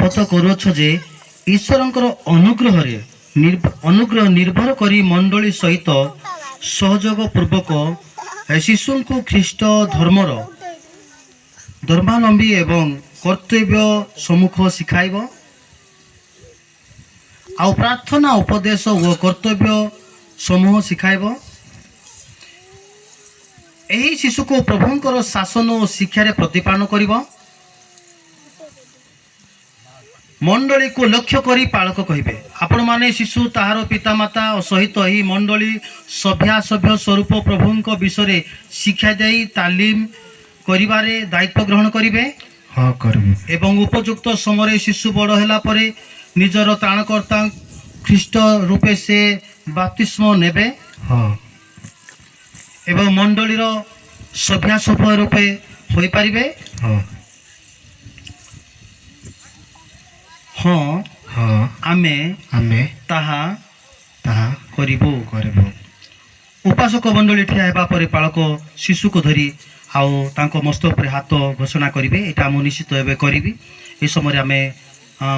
ଶପଥ କରୁଅଛ ଯେ ଈଶ୍ୱରଙ୍କର ଅନୁଗ୍ରହ ନିର୍ଭର କରି ମଣ୍ଡଳୀ ସହିତ ସହଯୋଗ ପୂର୍ବକ ଶିଶୁଙ୍କୁ ଖ୍ରୀଷ୍ଟ ଧର୍ମର ଧର୍ମାବଲମ୍ବୀ ଏବଂ କର୍ତ୍ତବ୍ୟ ସମ୍ମୁଖ ଶିଖାଇବ ଆଉ ପ୍ରାର୍ଥନା ଉପଦେଶ ଓ କର୍ତ୍ତବ୍ୟ ସମୂହ ଶିଖାଇବ। ଏହି ଶିଶୁକୁ ପ୍ରଭୁଙ୍କର ଶାସନ ଓ ଶିକ୍ଷାରେ ପ୍ରତିପାଳନ କରିବ। ମଣ୍ଡଳୀକୁ ଲକ୍ଷ୍ୟ କରି ପାଳକ କହିବେ, ଆପଣମାନେ ଶିଶୁ ତାହାର ପିତାମାତା ସହିତ ଏହି ମଣ୍ଡଳୀ ସଭ୍ୟାସଭ୍ୟ ସ୍ୱରୂପ ପ୍ରଭୁଙ୍କ ବିଷୟରେ ଶିକ୍ଷା ଦେଇ ତାଲିମ କରିବାରେ ଦାୟିତ୍ୱ ଗ୍ରହଣ କରିବେ। ହଁ କରିବୁ। ଏବଂ ଉପଯୁକ୍ତ ସମୟରେ ଶିଶୁ ବଡ଼ ହେଲା ପରେ ନିଜର ତ୍ରାଣକର୍ତ୍ତା ଖ୍ରୀଷ୍ଟ ରୂପେ ସେ ବାପ୍ତିସ୍ମ ନେବେ। ହଁ ଏବଂ ମଣ୍ଡଳୀର ସଭ୍ୟାସଭ୍ୟ ରୂପେ ହୋଇପାରିବେ। ହଁ ହଁ ହଁ ଆମେ ତାହା କରିବୁ। ଉପାସକ ମଣ୍ଡଳୀ ଠିଆ ହେବା ପରେ ପାଳକ ଶିଶୁକୁ ଧରି ଆଉ ତାଙ୍କ ମସ୍ତକ ଉପରେ ହାତ ଘୋଷଣା କରିବେ। ଏଇଟା ମୁଁ ନିଶ୍ଚିତ ଏବେ କରିବି। ଏ ସମୟରେ ଆମେ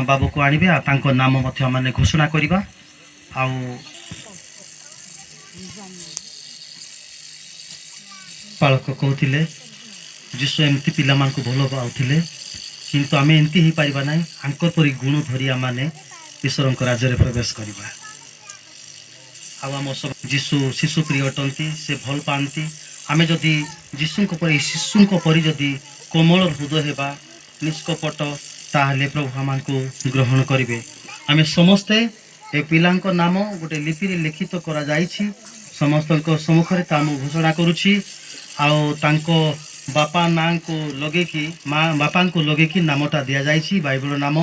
ବାବୁକୁ ଆଣିବେ ଆଉ ତାଙ୍କ ନାମ ମଧ୍ୟ ଆମେ ଘୋଷଣା କରିବା। ଆଉ ପାଳକ କହୁଥିଲେ ଯୀଶୁ ଏମିତି ପିଲାମାନଙ୍କୁ ଭଲ ପାଉଥିଲେ, କିନ୍ତୁ ଆମେ ଏମିତି ହେଇପାରିବା ନାହିଁ। ଆଙ୍କ ପରି ଗୁଣ ଧରି ଆମେ ଈଶ୍ୱରଙ୍କ ରାଜ୍ୟରେ ପ୍ରବେଶ କରିବା। ଆଉ ଆମ ଯୀଶୁ ଶିଶୁ ପ୍ରିୟ ଅଟନ୍ତି, ସେ ଭଲ ପାଆନ୍ତି। ଆମେ ଯଦି ଯୀଶୁଙ୍କ ପରି ଶିଶୁଙ୍କ ପରି ଯଦି କୋମଳ ହୃଦୟ ହେବା, ନିଷ୍କପଟ, ତାହେଲେ ପ୍ରଭୁ ଆମକୁ ଗ୍ରହଣ କରିବେ। ଆମେ ସମସ୍ତେ ଏ ପିଲାଙ୍କ ନାମ ଗୋଟେ ଲିପିରେ ଲିଖିତ କରାଯାଇଛି। ସମସ୍ତଙ୍କ ସମ୍ମୁଖରେ ତା ମୁଁ ଘୋଷଣା କରୁଛି। ଆଉ ତାଙ୍କ ବାପା ନାଁକୁ ଲଗେଇକି ବାପାଙ୍କୁ ଲଗେଇକି ନାମଟା ଦିଆଯାଇଛି, ବାଇବଲ ନାମ।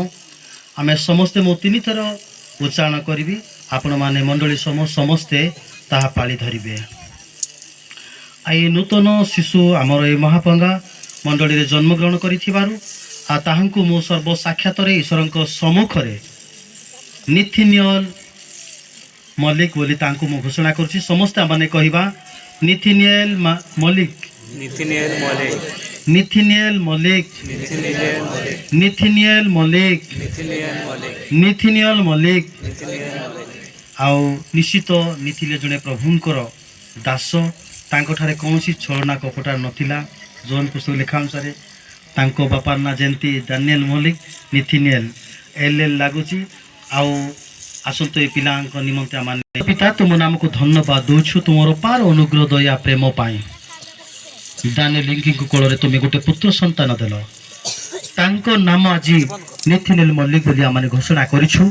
ଆମେ ସମସ୍ତେ ମୁଁ 3 ଥର ଉଚ୍ଚାରଣ କରିବି, ଆପଣମାନେ ମଣ୍ଡଳୀ ସମସ୍ତେ ତାହା ପାଳି ଧରିବେ। ଏଇ ନୂତନ ଶିଶୁ ଆମର ଏଇ ମହାପଙ୍ଗା ମଣ୍ଡଳୀରେ ଜନ୍ମଗ୍ରହଣ କରିଥିବାରୁ ଆଉ ତାହାଙ୍କୁ ମୁଁ ସର୍ବ ସାକ୍ଷାତରେ ଈଶ୍ୱରଙ୍କ ସମ୍ମୁଖରେ ନିଥିନିଏଲ ମଲ୍ଲିକ ବୋଲି ତାଙ୍କୁ ମୁଁ ଘୋଷଣା କରୁଛି। ସମସ୍ତେ ଆମେ କହିବା ନିଥିନିଏଲ ମଲ୍ଲିକ, ନିଥିନିଏଲ ମଲ୍ଲିକ, ନିଥିନିଏଲ ମଲ୍ଲିକ, ନିଥିନିଏଲ ମଲ୍ଲିକ, ନିଥିନିଏଲ ମଲ୍ଲିକ। ଆଉ ନିଶ୍ଚିତ ନିଥିଲେ ଜଣେ ପ୍ରଭୁଙ୍କର ଦାସ। ତାଙ୍କଠାରେ କୌଣସି ଛଳନା କପଟା ନଥିଲା। ଜୋହନ ପୁସ୍ତକ ଲେଖା ଅନୁସାରେ ତାଙ୍କ ବାପାର ନାଁ ଯେମିତି ଦାନିଏଲ ମଲ୍ଲିକ, ନିଥିନିଏଲ ଏଲ୍ ଲାଗୁଛି। ଆଉ ଆସନ୍ତୁ ଏ ପିଲାଙ୍କ ନିମନ୍ତେ ଆମେ ପିତା ତୁମ ନାମକୁ ଧନ୍ୟବାଦ ଦେଉଛୁ ତୁମର ପାର ଅନୁଗ୍ରହ ଦୟା ପ୍ରେମ ପାଇଁ। ଦାନିଏଲ ଲିଙ୍କିଙ୍କ କୋଳରେ ତୁମେ ଗୋଟେ ପୁତ୍ର ସନ୍ତାନ ଦେଲ। ତାଙ୍କ ନାମ ଆଜି ନିଥିନିଏଲ ମଲ୍ଲିକ ବୋଲି ଆମେ ଘୋଷଣା କରିଛୁ।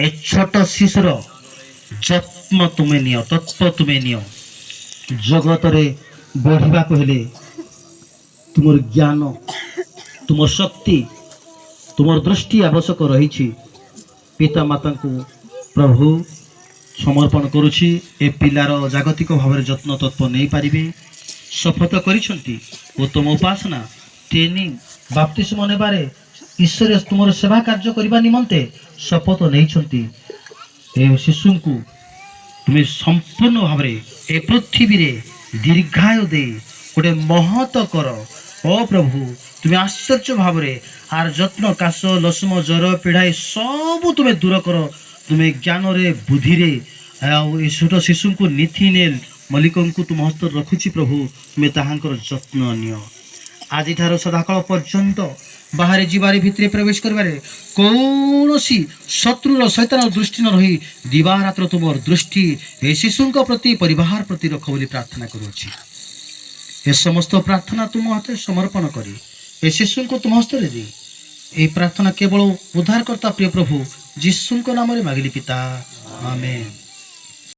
ଏ ଛୋଟ ଶିଶୁର ଯତ୍ନ ତୁମେ ନିଅ, ତତ୍ତ୍ୱ ତୁମେ ନିଅ। ଜଗତରେ ବଢ଼ିବାକୁ ହେଲେ ତୁମର ଜ୍ଞାନ, ତୁମର ଶକ୍ତି, ତୁମର ଦୃଷ୍ଟି ଆବଶ୍ୟକ ରହିଛି। ପିତାମାତାଙ୍କୁ ପ୍ରଭୁ ସମର୍ପଣ କରୁଛି। ଏ ପିଲାର ଜାଗତିକ ଭାବରେ ଯତ୍ନ ତତ୍ତ୍ୱ ନେଇପାରିବେ। ଶପଥ କରିଛନ୍ତି ଉତ୍ତମ ଉପାସନା, ଟ୍ରେନିଂ, ବାପ୍ତିସ୍ମ ନେବାରେ ଈଶ୍ୱର ତୁମର ସେବା କାର୍ଯ୍ୟ କରିବା ନିମନ୍ତେ ଶପଥ ନେଇଛନ୍ତି। ଏ ଶିଶୁଙ୍କୁ ତୁମେ ସମ୍ପୂର୍ଣ୍ଣ ଭାବରେ ଏ ପୃଥିବୀରେ ଦୀର୍ଘାୟୁ ଦେଇ ଗୋଟେ ମହତ କର। ଓ ପ୍ରଭୁ ତୁମେ ଆଶ୍ଚର୍ଯ୍ୟ ଭାବରେ ଆର ଯତ୍ନ, କାଶ, ଲସମ, ଜ୍ୱର, ପୀଡ଼ାଇ ସବୁ ତୁମେ ଦୂର କର। ତୁମେ ଜ୍ଞାନରେ ବୁଦ୍ଧିରେ ଆଉ ଏ ଛୋଟ ଶିଶୁଙ୍କୁ ନିଥିନିଏଲ ମଲ୍ଲିକଙ୍କୁ ତୁମ ହସ୍ତରେ ରଖୁଛି। ପ୍ରଭୁ ତୁମେ ତାହାଙ୍କର ଯତ୍ନ ନିଅ। ଆଜିଠାରୁ ସଦାକାଳ ପର୍ଯ୍ୟନ୍ତ ବାହାରେ ଯିବାରେ ଭିତରେ ପ୍ରବେଶ କରିବାରେ କୌଣସି ଶତ୍ରୁର ଶୈତାନର ଦୃଷ୍ଟି ନ ରହି ଦିବାରାତ୍ର ତୁମର ଦୃଷ୍ଟି ଏ ଶିଶୁଙ୍କ ପ୍ରତି, ପରିବାର ପ୍ରତି ରଖ ବୋଲି ପ୍ରାର୍ଥନା କରୁଅଛି। ଏ ସମସ୍ତ ପ୍ରାର୍ଥନା ତୁମ ହାତରେ ସମର୍ପଣ କରି ଏ ଶିଶୁଙ୍କୁ ତୁମ ହସ୍ତରେ ଦେଇ ଏହି ପ୍ରାର୍ଥନା କେବଳ ଉଦ୍ଧାରକର୍ତ୍ତା ପ୍ରିୟ ପ୍ରଭୁ ଯୀଶୁଙ୍କ ନାମରେ ମାଗିଲି ପିତା, ଆମେନ୍।